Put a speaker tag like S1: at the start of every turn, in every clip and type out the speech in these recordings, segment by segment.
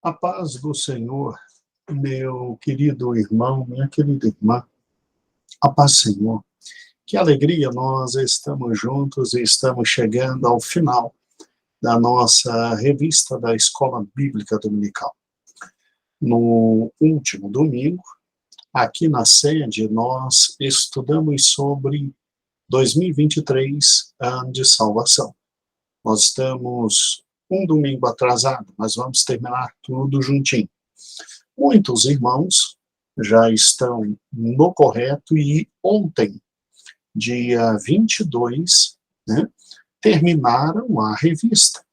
S1: A paz do Senhor, meu querido irmão, minha querida irmã, a paz, Senhor. Que alegria, nós estamos juntos e estamos chegando ao final da nossa revista da Escola Bíblica Dominical. No último domingo, aqui na sede, nós estudamos sobre 2023, ano de salvação. Nós estamos um domingo atrasado, mas vamos terminar tudo juntinho. Muitos irmãos já estão no correto e ontem, dia 22, né, terminaram a revista.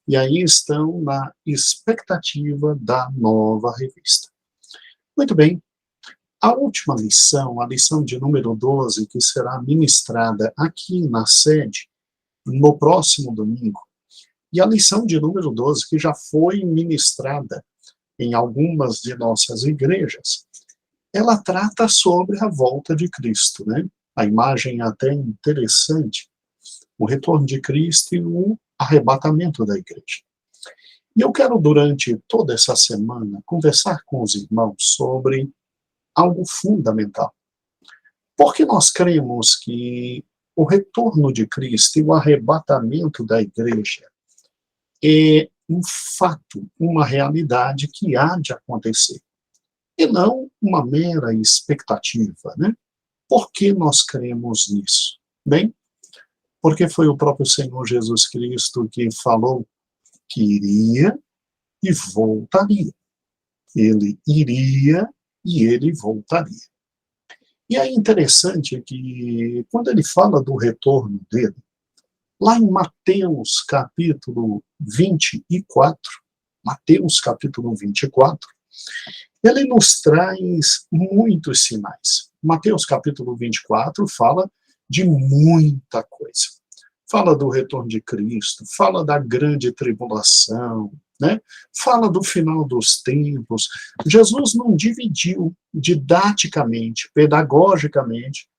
S1: E aí estão na expectativa da nova revista. Muito bem. A última lição, a lição de número 12, que será ministrada aqui na sede, no próximo domingo, e a lição de número 12, que já foi ministrada em algumas de nossas igrejas, ela trata sobre a volta de Cristo, né? A imagem até interessante, o retorno de Cristo e o arrebatamento da igreja. E eu quero, durante toda essa semana, conversar com os irmãos sobre algo fundamental. Porque nós cremos que o retorno de Cristo e o arrebatamento da igreja é um fato, uma realidade que há de acontecer, e não uma mera expectativa, né? Por que nós cremos nisso? Bem, porque foi o próprio Senhor Jesus Cristo que falou que iria e voltaria. Ele iria e ele voltaria. E é interessante que, quando ele fala do retorno dele, lá em Mateus capítulo 24, Mateus capítulo 24, ele nos traz muitos sinais. Mateus capítulo 24 fala de muita coisa. Fala do retorno de Cristo, fala da grande tribulação, né? Fala do final dos tempos. Jesus não dividiu didaticamente, pedagogicamente,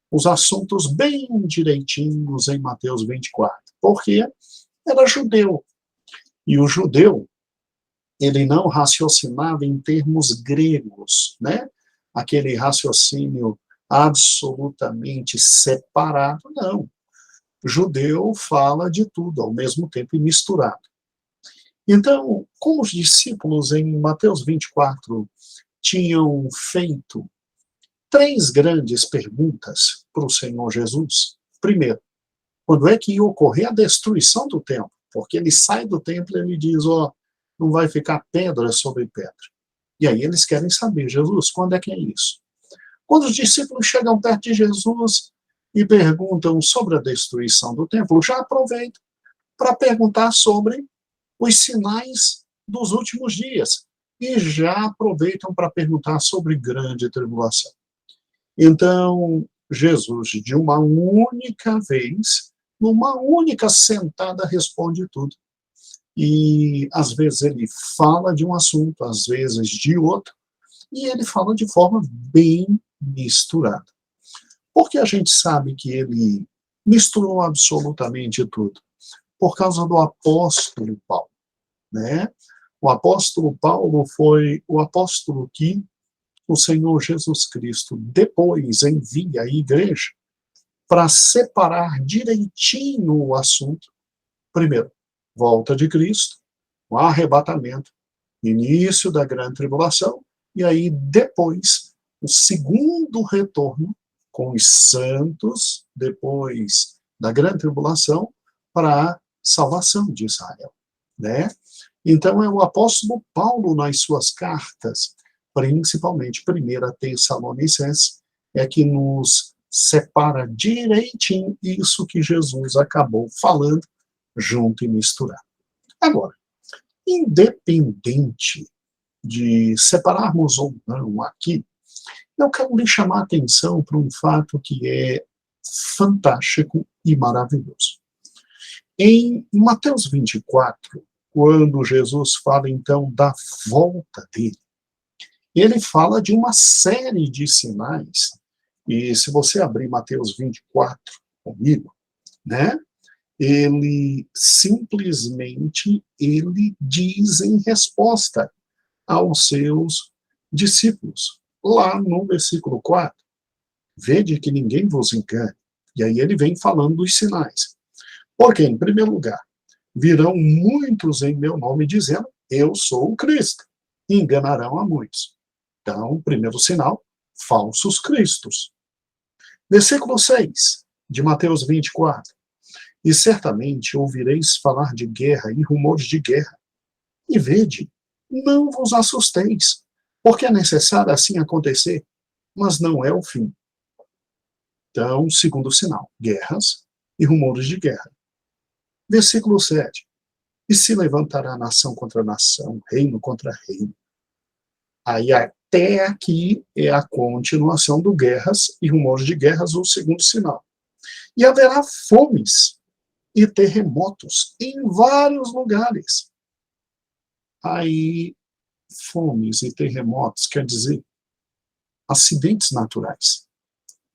S1: os assuntos bem direitinhos em Mateus 24, porque era judeu. E o judeu, ele não raciocinava em termos gregos, né? Aquele raciocínio absolutamente separado, não. O judeu fala de tudo ao mesmo tempo e misturado. Então, como os discípulos em Mateus 24 tinham feito 3 grandes perguntas para o Senhor Jesus. Primeiro, quando é que ia ocorrer a destruição do templo? Porque ele sai do templo e ele diz, não vai ficar pedra sobre pedra. E aí eles querem saber, Jesus, quando é que é isso? Quando os discípulos chegam perto de Jesus e perguntam sobre a destruição do templo, já aproveitam para perguntar sobre os sinais dos últimos dias. E já aproveitam para perguntar sobre grande tribulação. Então, Jesus, de uma única vez, numa única sentada, responde tudo. E, às vezes, ele fala de um assunto, às vezes de outro, e ele fala de forma bem misturada. Porque a gente sabe que ele misturou absolutamente tudo? Por causa do apóstolo Paulo, né? O apóstolo Paulo foi o apóstolo que o Senhor Jesus Cristo depois envia a igreja para separar direitinho o assunto. Primeiro, volta de Cristo, o arrebatamento, início da grande tribulação, e aí depois o segundo retorno com os santos, depois da grande tribulação, para a salvação de Israel, né? Então é o apóstolo Paulo nas suas cartas, principalmente 1 Tessalonicenses, é que nos separa direitinho isso que Jesus acabou falando, junto e misturado. Agora, independente de separarmos ou não aqui, eu quero lhe chamar a atenção para um fato que é fantástico e maravilhoso. Em Mateus 24, quando Jesus fala então da volta dele, ele fala de uma série de sinais, e se você abrir Mateus 24 comigo, né, ele simplesmente, ele diz em resposta aos seus discípulos, lá no versículo 4. Vede que ninguém vos engane. E aí ele vem falando dos sinais. Porque, em primeiro lugar, virão muitos em meu nome dizendo, eu sou o Cristo. E enganarão a muitos. Então, primeiro sinal, falsos cristos. Versículo 6, de Mateus 24. E certamente ouvireis falar de guerra e rumores de guerra. E vede, não vos assusteis, porque é necessário assim acontecer, mas não é o fim. Então, segundo sinal, guerras e rumores de guerra. Versículo 7. E se levantará nação contra nação, reino contra reino. Aí até aqui é a continuação do guerras e rumores de guerras, o segundo sinal. E haverá fomes e terremotos em vários lugares. Aí, fomes e terremotos quer dizer acidentes naturais.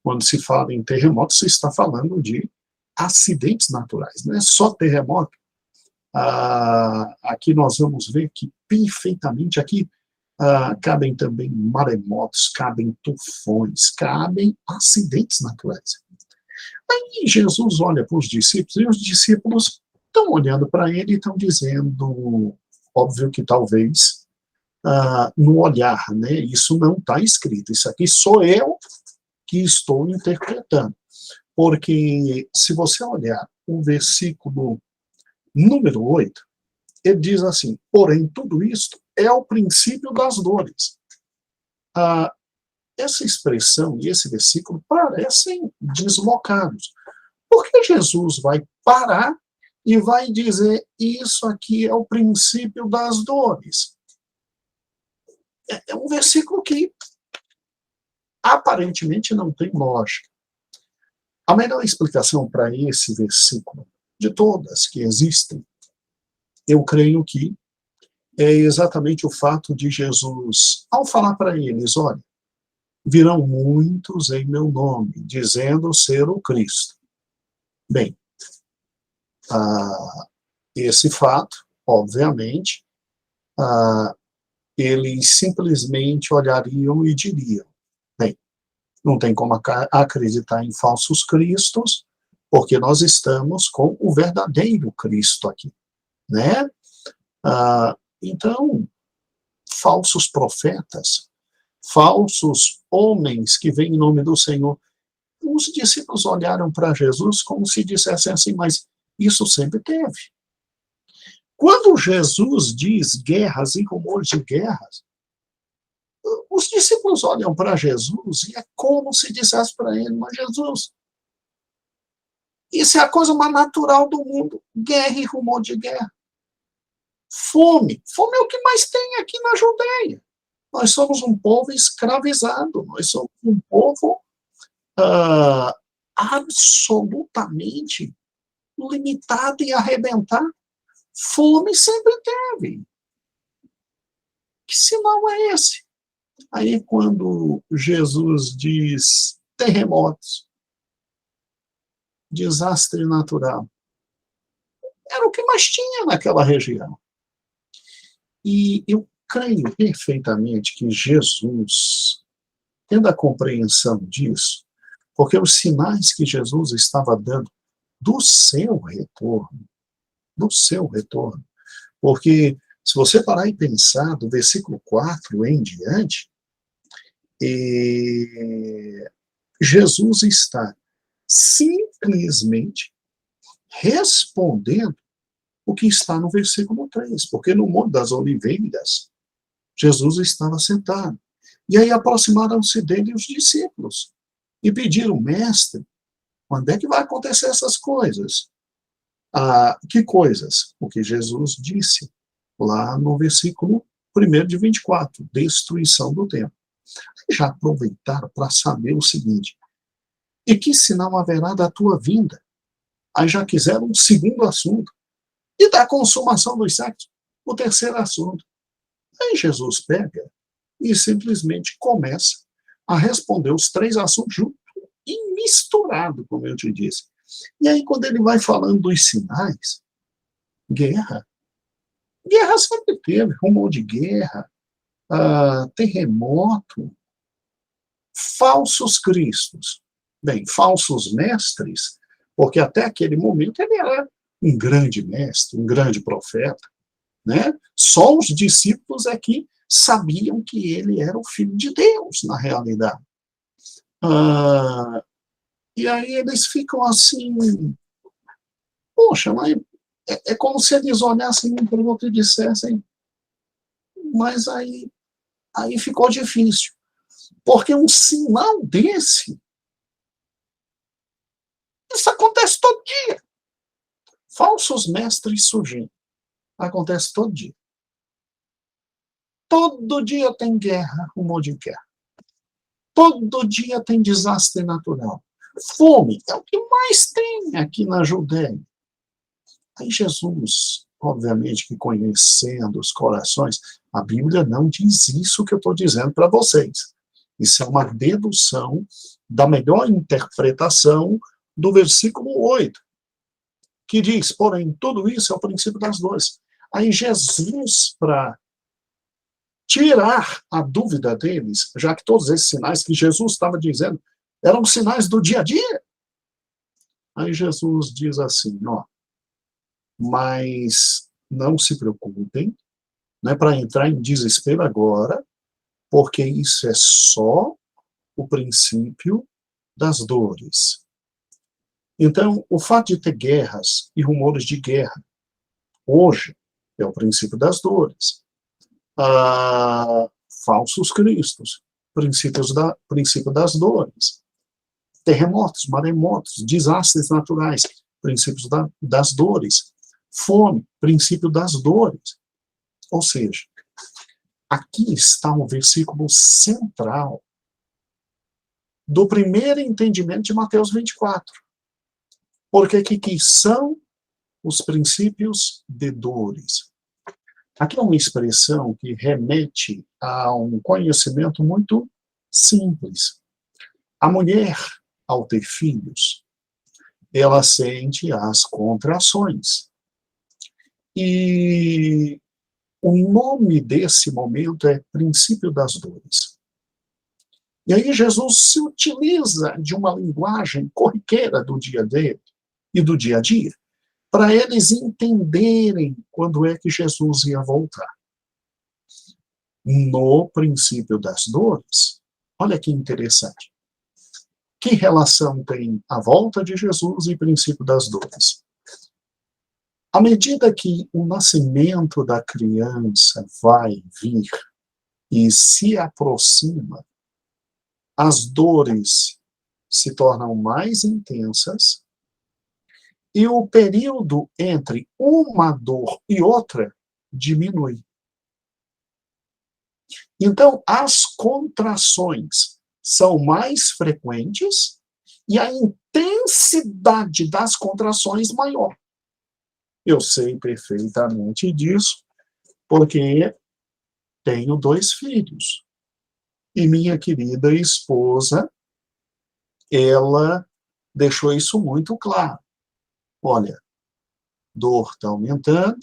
S1: Quando se fala em terremotos, se está falando de acidentes naturais, não é só terremoto. Aqui nós vamos ver que perfeitamente aqui cabem também maremotos, cabem tufões, cabem acidentes naturais. Aí Jesus olha para os discípulos e os discípulos estão olhando para ele e estão dizendo, óbvio que talvez no olhar, né? Isso não está escrito, isso aqui sou eu que estou interpretando. Porque se você olhar o versículo número 8, ele diz assim, porém tudo isto é o princípio das dores. Essa expressão e esse versículo parecem deslocados. Por que Jesus vai parar e vai dizer isso aqui é o princípio das dores? É um versículo que aparentemente não tem lógica. A melhor explicação para esse versículo, de todas que existem, eu creio que é exatamente o fato de Jesus, ao falar para eles, olha, virão muitos em meu nome, dizendo ser o Cristo. Bem, esse fato, obviamente, eles simplesmente olhariam e diriam, bem, não tem como acreditar em falsos cristos, porque nós estamos com o verdadeiro Cristo aqui, né? Então, falsos profetas, falsos homens que vêm em nome do Senhor, os discípulos olharam para Jesus como se dissessem assim, mas isso sempre teve. Quando Jesus diz guerras e rumores de guerras, os discípulos olham para Jesus e é como se dissesse para ele, mas Jesus, isso é a coisa mais natural do mundo, guerra e rumor de guerra. Fome é o que mais tem aqui na Judeia. Nós somos um povo escravizado, nós somos um povo absolutamente limitado e arrebentar. Fome sempre teve. Que sinal é esse? Aí quando Jesus diz terremotos, desastre natural, era o que mais tinha naquela região. E eu creio perfeitamente que Jesus, tendo a compreensão disso, porque os sinais que Jesus estava dando do seu retorno, porque se você parar e pensar do versículo 4 em diante, Jesus está simplesmente respondendo o que está no versículo 3, porque no Monte das Oliveiras, Jesus estava sentado. E aí aproximaram-se dele os discípulos e pediram, mestre, quando é que vai acontecer essas coisas? Que coisas? O que Jesus disse lá no versículo 1 de 24, destruição do templo. Já aproveitaram para saber o seguinte, e que sinal haverá da tua vinda? Aí já quiseram um segundo assunto, e da consumação dos séculos, o terceiro assunto. Aí Jesus pega e simplesmente começa a responder os três assuntos juntos e misturado, como eu te disse. E aí, quando ele vai falando dos sinais, guerra sempre teve, rumor de guerra, terremoto, falsos cristos. Bem, falsos mestres, porque até aquele momento ele era um grande mestre, um grande profeta, né? Só os discípulos é que sabiam que ele era o Filho de Deus, na realidade. E aí eles ficam assim, poxa, mas é como se eles olhassem um para o outro e dissessem, mas aí ficou difícil. Porque um sinal desse, isso acontece todo dia. Falsos mestres surgindo. Acontece todo dia. Todo dia tem guerra, rumor de guerra. Todo dia tem desastre natural. Fome é o que mais tem aqui na Judéia. Aí Jesus, obviamente que conhecendo os corações, a Bíblia não diz isso que eu estou dizendo para vocês. Isso é uma dedução da melhor interpretação do versículo 8, que diz, porém, tudo isso é o princípio das dores. Aí Jesus, para tirar a dúvida deles, já que todos esses sinais que Jesus estava dizendo eram sinais do dia a dia, aí Jesus diz assim, ó, mas não se preocupem, não é para entrar em desespero agora, porque isso é só o princípio das dores. Então, o fato de ter guerras e rumores de guerra, hoje, é o princípio das dores. Falsos cristos, princípio das dores. Terremotos, maremotos, desastres naturais, princípios das dores. Fome, princípio das dores. Ou seja, aqui está um versículo central do primeiro entendimento de Mateus 24. Porque que são os princípios de dores. Aqui é uma expressão que remete a um conhecimento muito simples. A mulher, ao ter filhos, ela sente as contrações. E o nome desse momento é princípio das dores. E aí Jesus se utiliza de uma linguagem corriqueira do dia dele e do dia a dia, para eles entenderem quando é que Jesus ia voltar. No princípio das dores, olha que interessante. Que relação tem a volta de Jesus e o princípio das dores? À medida que o nascimento da criança vai vir e se aproxima, as dores se tornam mais intensas e o período entre uma dor e outra diminui. Então, as contrações são mais frequentes e a intensidade das contrações maior. Eu sei perfeitamente disso, porque tenho 2 filhos. E minha querida esposa, ela deixou isso muito claro. Olha, dor está aumentando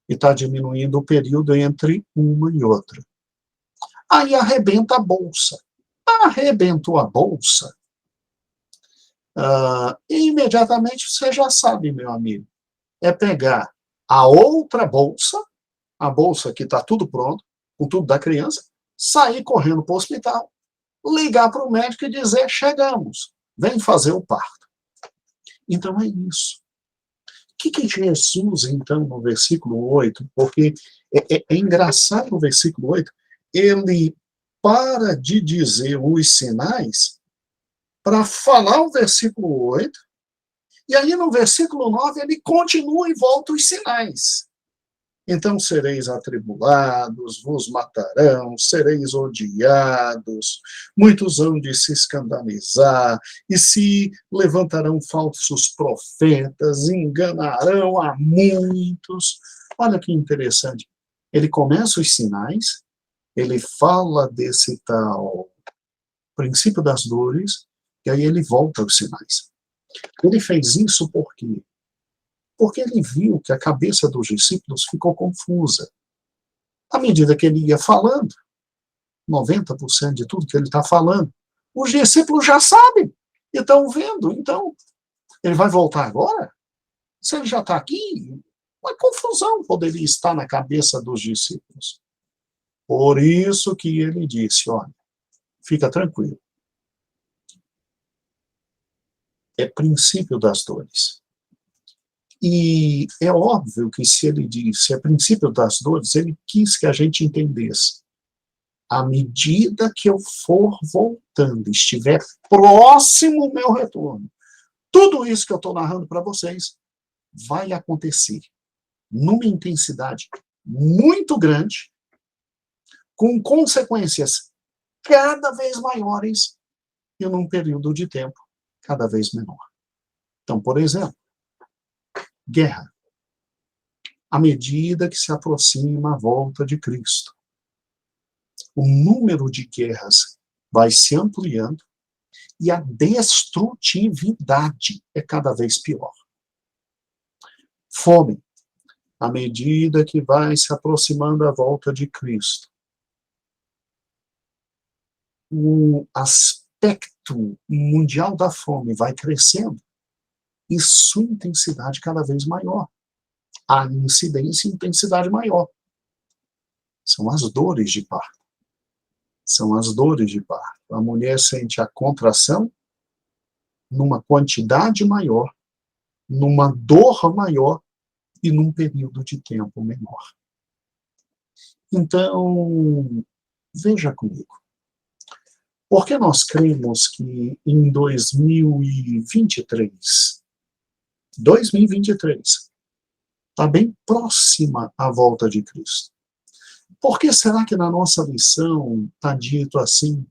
S1: e está diminuindo o período entre uma e outra. Aí arrebenta a bolsa. Arrebentou a bolsa, e imediatamente você já sabe, meu amigo, é pegar a outra bolsa, a bolsa que está tudo pronto, com tudo da criança, sair correndo para o hospital, ligar para o médico e dizer, chegamos, vem fazer o parto. Então é isso. O que Jesus, então, no versículo 8, porque é engraçado o versículo 8, ele para de dizer os sinais para falar o versículo 8, e aí no versículo 9 ele continua e volta os sinais. Então sereis atribulados, vos matarão, sereis odiados, muitos hão de se escandalizar, e se levantarão falsos profetas, enganarão a muitos. Olha que interessante. Ele começa os sinais, ele fala desse tal princípio das dores, e aí ele volta aos sinais. Ele fez isso por quê? Porque ele viu que a cabeça dos discípulos ficou confusa. À medida que ele ia falando, 90% de tudo que ele está falando, os discípulos já sabem e estão vendo. Então, ele vai voltar agora? Se ele já está aqui, uma confusão poderia estar na cabeça dos discípulos. Por isso que ele disse, olha, fica tranquilo. É princípio das dores. E é óbvio que se ele disse é princípio das dores, ele quis que a gente entendesse. À medida que eu for voltando, estiver próximo do meu retorno, tudo isso que eu estou narrando para vocês vai acontecer numa intensidade muito grande, com consequências cada vez maiores e num período de tempo cada vez menor. Então, por exemplo, guerra. À medida que se aproxima a volta de Cristo, o número de guerras vai se ampliando e a destrutividade é cada vez pior. Fome. À medida que vai se aproximando a volta de Cristo, o aspecto mundial da fome vai crescendo e sua intensidade cada vez maior. A incidência e intensidade maior. São as dores de parto. São as dores de parto. A mulher sente a contração numa quantidade maior, numa dor maior e num período de tempo menor. Então, veja comigo. Porque nós cremos que em 2023, está bem próxima a volta de Cristo. Por que será que na nossa lição está dito assim,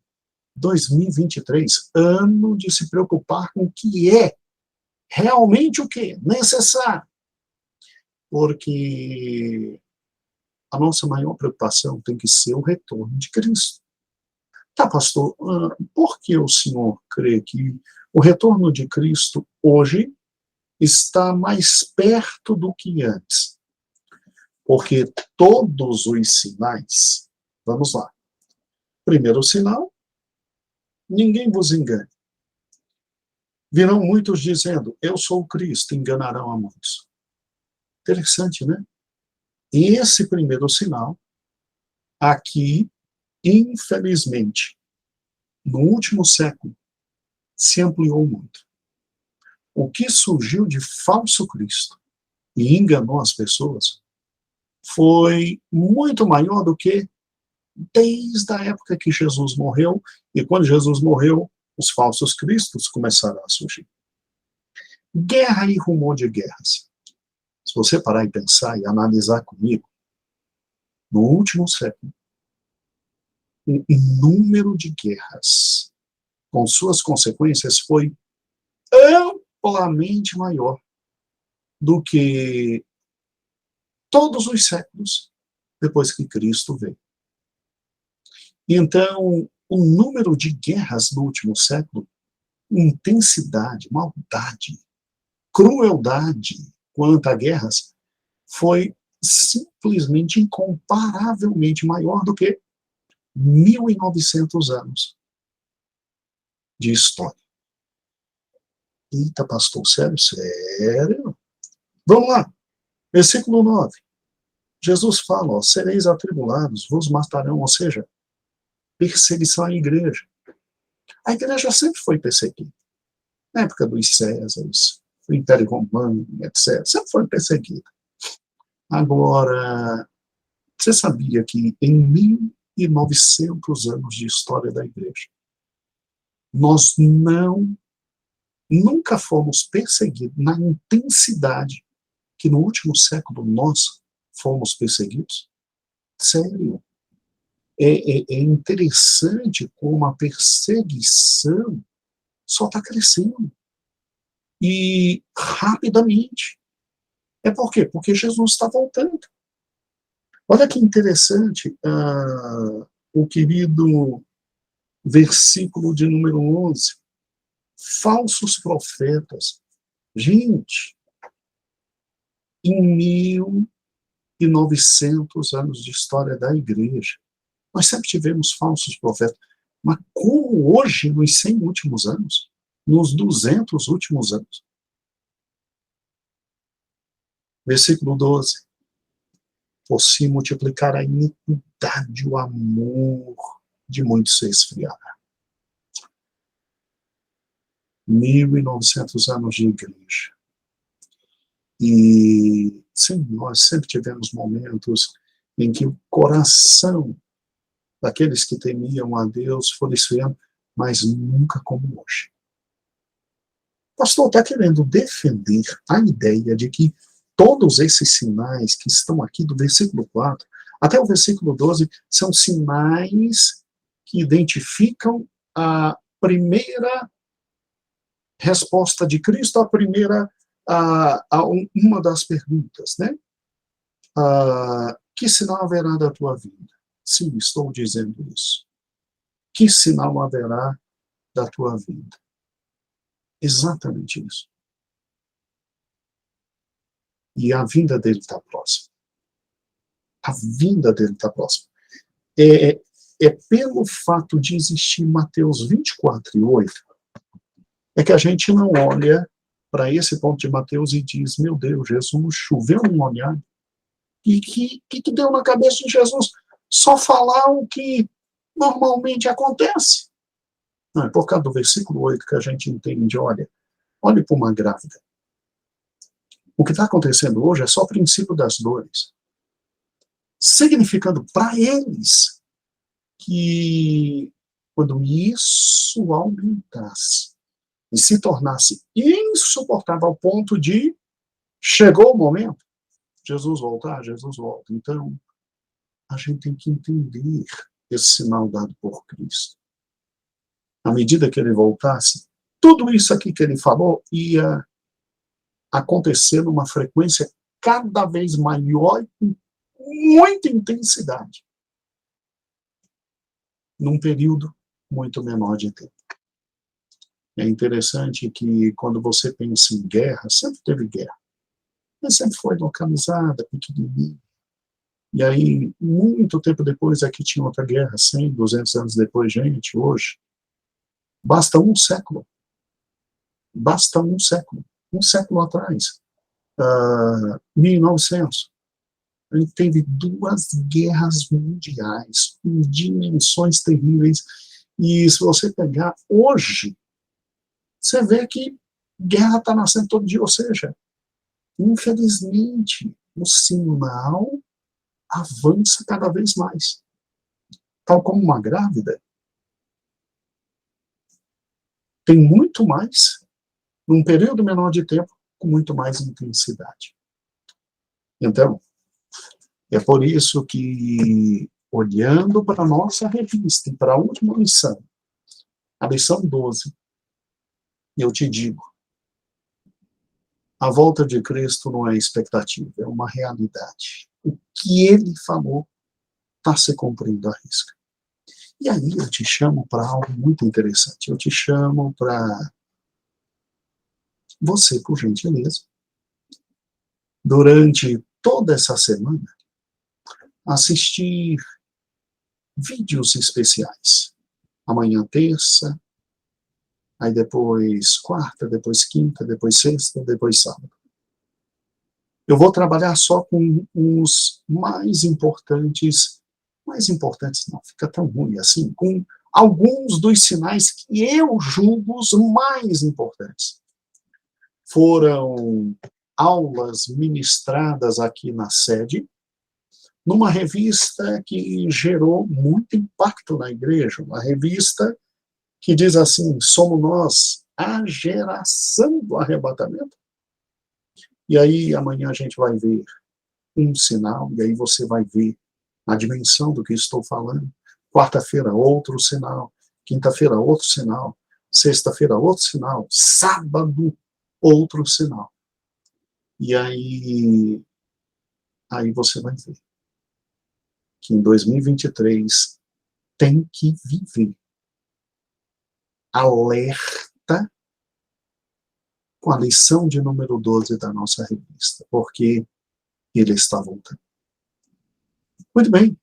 S1: 2023, ano de se preocupar com o que é realmente o que? Necessário. Porque a nossa maior preocupação tem que ser o retorno de Cristo. Tá, pastor, por que o senhor crê que o retorno de Cristo hoje está mais perto do que antes? Porque todos os sinais, vamos lá. Primeiro sinal, ninguém vos engane. Virão muitos dizendo, eu sou o Cristo, enganarão a muitos. Interessante, né? E esse primeiro sinal, aqui, infelizmente, no último século, se ampliou muito. O que surgiu de falso Cristo e enganou as pessoas foi muito maior do que desde a época que Jesus morreu, e quando Jesus morreu, os falsos cristos começaram a surgir. Guerra e rumor de guerras. Se você parar e pensar e analisar comigo, no último século, o número de guerras com suas consequências foi amplamente maior do que todos os séculos depois que Cristo veio. Então, o número de guerras do último século, intensidade, maldade, crueldade quanto a guerras, foi simplesmente incomparavelmente maior do que 1.900 anos de história. Eita, pastor, sério? Sério? Vamos lá. Versículo 9. Jesus fala, ó, sereis atribulados, vos matarão, ou seja, perseguição à igreja. A igreja sempre foi perseguida. Na época dos Césares, do Império Romano, etc. Sempre foi perseguida. Agora, você sabia que em 1.900 anos de história da igreja, nós nunca fomos perseguidos na intensidade que no último século nós fomos perseguidos? Sério. É interessante como a perseguição só está crescendo. E rapidamente. É por quê? Porque Jesus está voltando. Olha que interessante o querido versículo de número 11. Falsos profetas. Gente, em 1.900 anos de história da igreja. Nós sempre tivemos falsos profetas. Mas como hoje, nos 100 últimos anos? Nos 200 últimos anos? Versículo 12. Por se multiplicar a iniquidade, o amor de muitos se esfriará. 1.900 anos de igreja. E, sim, nós sempre tivemos momentos em que o coração daqueles que temiam a Deus foi esfriando, mas nunca como hoje. O pastor está querendo defender a ideia de que todos esses sinais que estão aqui do versículo 4 até o versículo 12 são sinais que identificam a primeira resposta de Cristo, uma das perguntas, né? Que sinal haverá da tua vinda? Sim, estou dizendo isso. Que sinal haverá da tua vinda? Exatamente isso. E a vinda dele está próxima. A vinda dele está próxima. É pelo fato de existir Mateus 24:8, é que a gente não olha para esse ponto de Mateus e diz, meu Deus, Jesus choveu um olhar. E que deu na cabeça de Jesus? Só falar o que normalmente acontece. Não, é por causa do versículo 8 que a gente entende, olhe para uma grávida. O que está acontecendo hoje é só o princípio das dores. Significando para eles que quando isso aumentasse e se tornasse insuportável ao ponto de chegou o momento, Jesus voltar, Jesus volta. Então, a gente tem que entender esse sinal dado por Cristo. À medida que ele voltasse, tudo isso aqui que ele falou ia acontecer numa frequência cada vez maior e com muita intensidade, num período muito menor de tempo. É interessante que quando você pensa em guerra, sempre teve guerra, mas sempre foi localizada, pequenininha. E aí, muito tempo depois, aqui tinha outra guerra, 100, 200 anos depois, gente, hoje, basta um século atrás, 1900, a gente teve 2 guerras mundiais, com dimensões terríveis, e se você pegar hoje, você vê que guerra está nascendo todo dia, ou seja, infelizmente, o sinal avança cada vez mais. Tal como uma grávida, tem muito mais, num período menor de tempo, com muito mais intensidade. Então, é por isso que, olhando para a nossa revista e para a última lição, a lição 12, eu te digo, a volta de Cristo não é expectativa, é uma realidade. O que ele falou está se cumprindo à risca. E aí eu te chamo para algo muito interessante. Eu te chamo para você, por gentileza, durante toda essa semana, assistir vídeos especiais. Amanhã, terça, aí depois quarta, depois quinta, depois sexta, depois sábado. Eu vou trabalhar só com os mais importantes não, fica tão ruim assim, com alguns dos sinais que eu julgo os mais importantes. Foram aulas ministradas aqui na sede, numa revista que gerou muito impacto na igreja, uma revista que diz assim, somos nós a geração do arrebatamento. E aí amanhã a gente vai ver um sinal, e aí você vai ver a dimensão do que estou falando. Quarta-feira, outro sinal. Quinta-feira, outro sinal. Sexta-feira, outro sinal. Sábado, outro sinal. E aí você vai ver que em 2023 tem que viver alerta com a lição de número 12 da nossa revista, porque ele está voltando. Muito bem,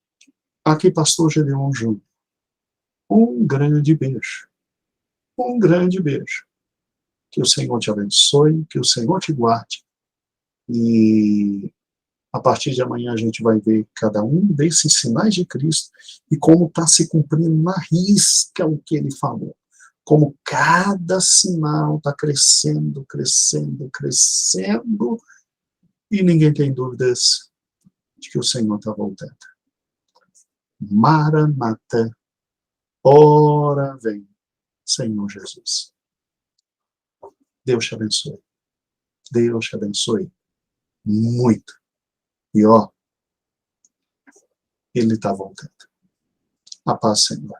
S1: aqui pastor Gedeon Júnior. Um grande beijo. Um grande beijo. Que o Senhor te abençoe, que o Senhor te guarde. E a partir de amanhã a gente vai ver cada um desses sinais de Cristo e como está se cumprindo na risca o que ele falou. Como cada sinal está crescendo, crescendo, crescendo, e ninguém tem dúvidas de que o Senhor está voltando. Maranata, ora vem, Senhor Jesus. Deus te abençoe. Deus te abençoe muito. E ó, ele está voltando. A paz, Senhor.